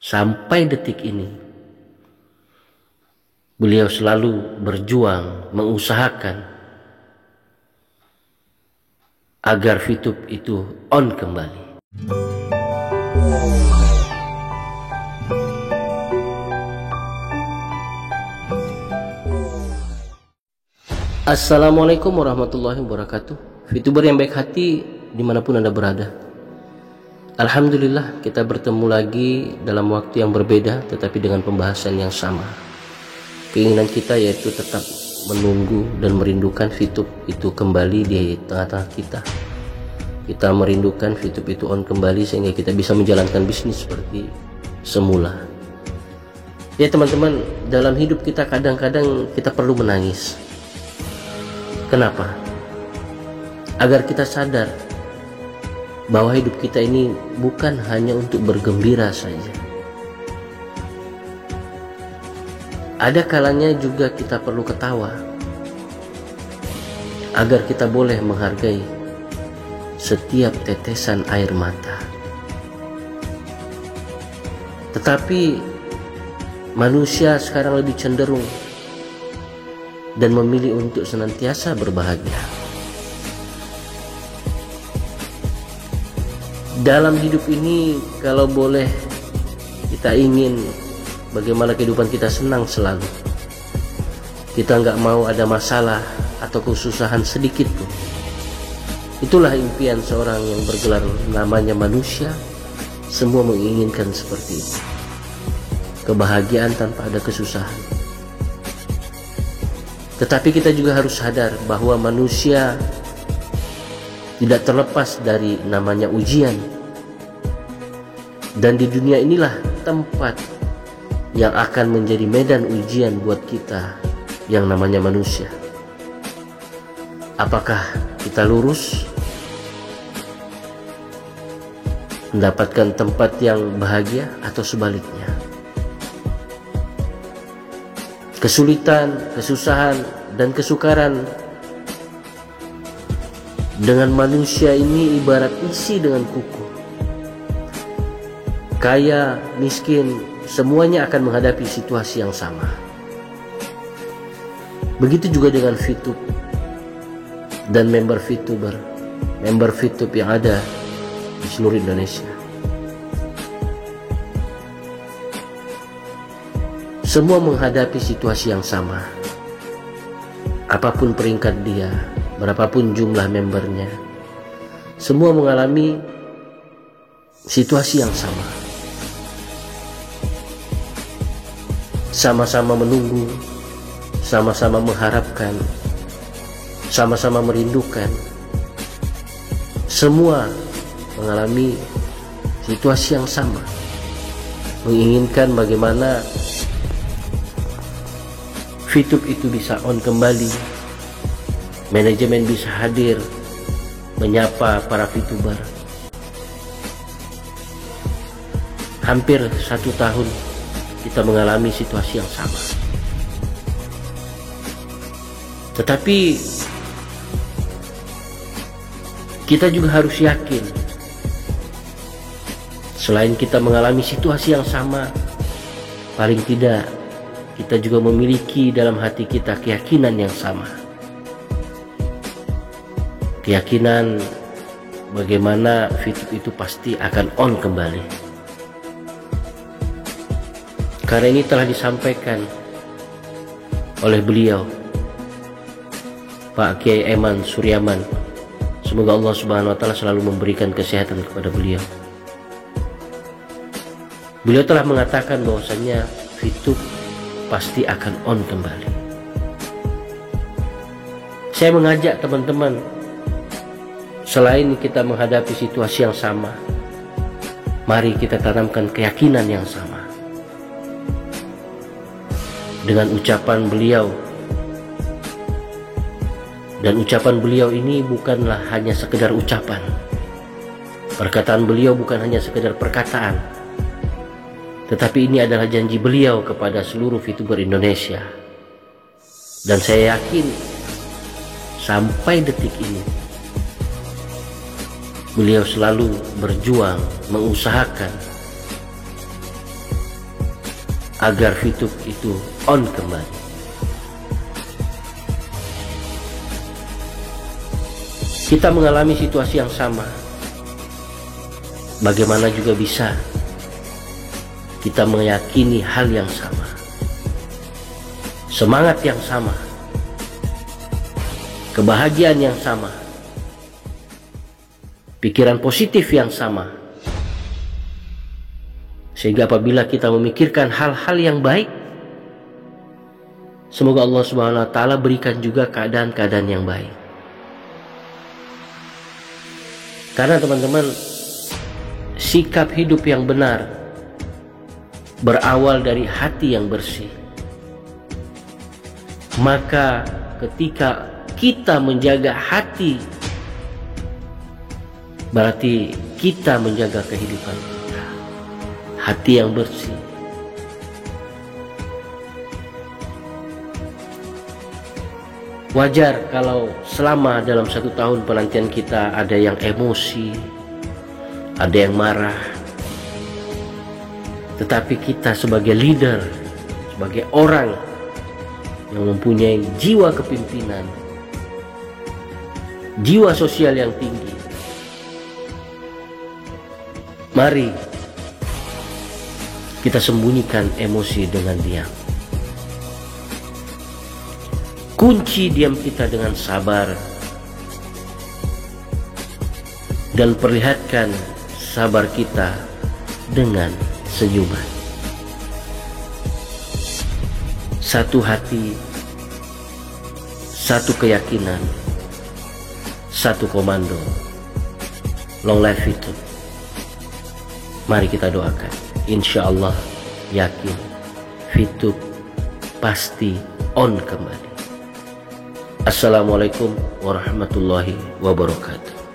Sampai detik ini beliau selalu berjuang mengusahakan agar Fitup itu on kembali. Assalamualaikum warahmatullahi wabarakatuh. Fituber yang baik hati dimanapun Anda berada, alhamdulillah kita bertemu lagi dalam waktu yang berbeda tetapi dengan pembahasan yang sama. Keinginan kita yaitu tetap menunggu dan merindukan Fitup itu kembali di tengah-tengah kita. Kita merindukan Fitup itu on kembali sehingga kita bisa menjalankan bisnis seperti semula. Ya teman-teman, dalam hidup kita kadang-kadang kita perlu menangis. Kenapa? Agar kita sadar bahwa hidup kita ini bukan hanya untuk bergembira saja. Ada kalanya juga kita perlu ketawa agar kita boleh menghargai setiap tetesan air mata. Tetapi manusia sekarang lebih cenderung dan memilih untuk senantiasa berbahagia. Dalam hidup ini, kalau boleh kita ingin bagaimana kehidupan kita senang selalu. Kita nggak mau ada masalah atau kesusahan sedikit pun. Itulah impian seorang yang bergelar namanya manusia. Semua menginginkan seperti itu. Kebahagiaan tanpa ada kesusahan. Tetapi kita juga harus sadar bahwa manusia tidak terlepas dari namanya ujian. Dan di dunia inilah tempat yang akan menjadi medan ujian buat kita yang namanya manusia. Apakah kita lurus mendapatkan tempat yang bahagia atau sebaliknya? Kesulitan, kesusahan, dan kesukaran dengan manusia ini ibarat isi dengan kuku. Kaya, miskin, semuanya akan menghadapi situasi yang sama. Begitu juga dengan Fitup dan member Fitup yang ada di seluruh Indonesia. Semua menghadapi situasi yang sama. Apapun peringkat dia, berapapun jumlah membernya, semua mengalami situasi yang sama. Sama-sama menunggu, sama-sama mengharapkan, sama-sama merindukan. Semua mengalami situasi yang sama, menginginkan bagaimana Fitup itu bisa on kembali, manajemen bisa hadir menyapa para Fituber. Hampir 1 tahun kita mengalami situasi yang sama. Tetapi kita juga harus yakin, selain kita mengalami situasi yang sama, paling tidak kita juga memiliki dalam hati kita keyakinan yang sama. Keyakinan bagaimana Fitup itu pasti akan on kembali. Karena ini telah disampaikan oleh beliau, Pak Kiai Eman Suryaman. Semoga Allah Subhanahu wa Ta'ala selalu memberikan kesehatan kepada beliau. Beliau telah mengatakan bahwasanya Fitup pasti akan on kembali. Saya mengajak teman-teman, selain kita menghadapi situasi yang sama, mari kita tanamkan keyakinan yang sama. Dengan ucapan beliau, dan ucapan beliau ini bukanlah hanya sekedar ucapan. Perkataan beliau bukan hanya sekedar perkataan, tetapi ini adalah janji beliau kepada seluruh Fituber Indonesia. Dan saya yakin sampai detik ini beliau selalu berjuang mengusahakan agar Fitup itu on kembali. Kita mengalami situasi yang sama. Bagaimana juga bisa kita meyakini hal yang sama, semangat yang sama, kebahagiaan yang sama, pikiran positif yang sama, sehingga apabila kita memikirkan hal-hal yang baik, semoga Allah Subhanahu wa Ta'ala berikan juga keadaan-keadaan yang baik. Karena teman-teman, sikap hidup yang benar berawal dari hati yang bersih. Maka ketika kita menjaga hati, berarti kita menjaga kehidupan kita. Hati yang bersih. Wajar kalau selama dalam 1 tahun penantian kita ada yang emosi, ada yang marah. Tetapi kita sebagai leader, sebagai orang yang mempunyai jiwa kepimpinan, jiwa sosial yang tinggi, mari kita sembunyikan emosi dengan diam. Kunci diam kita dengan sabar dan perlihatkan sabar kita dengan senyuman. Satu hati, satu keyakinan, satu komando. Long life Fitup. Mari kita doakan. Insya Allah yakin Fitup pasti on kembali. Assalamualaikum warahmatullahi wabarakatuh.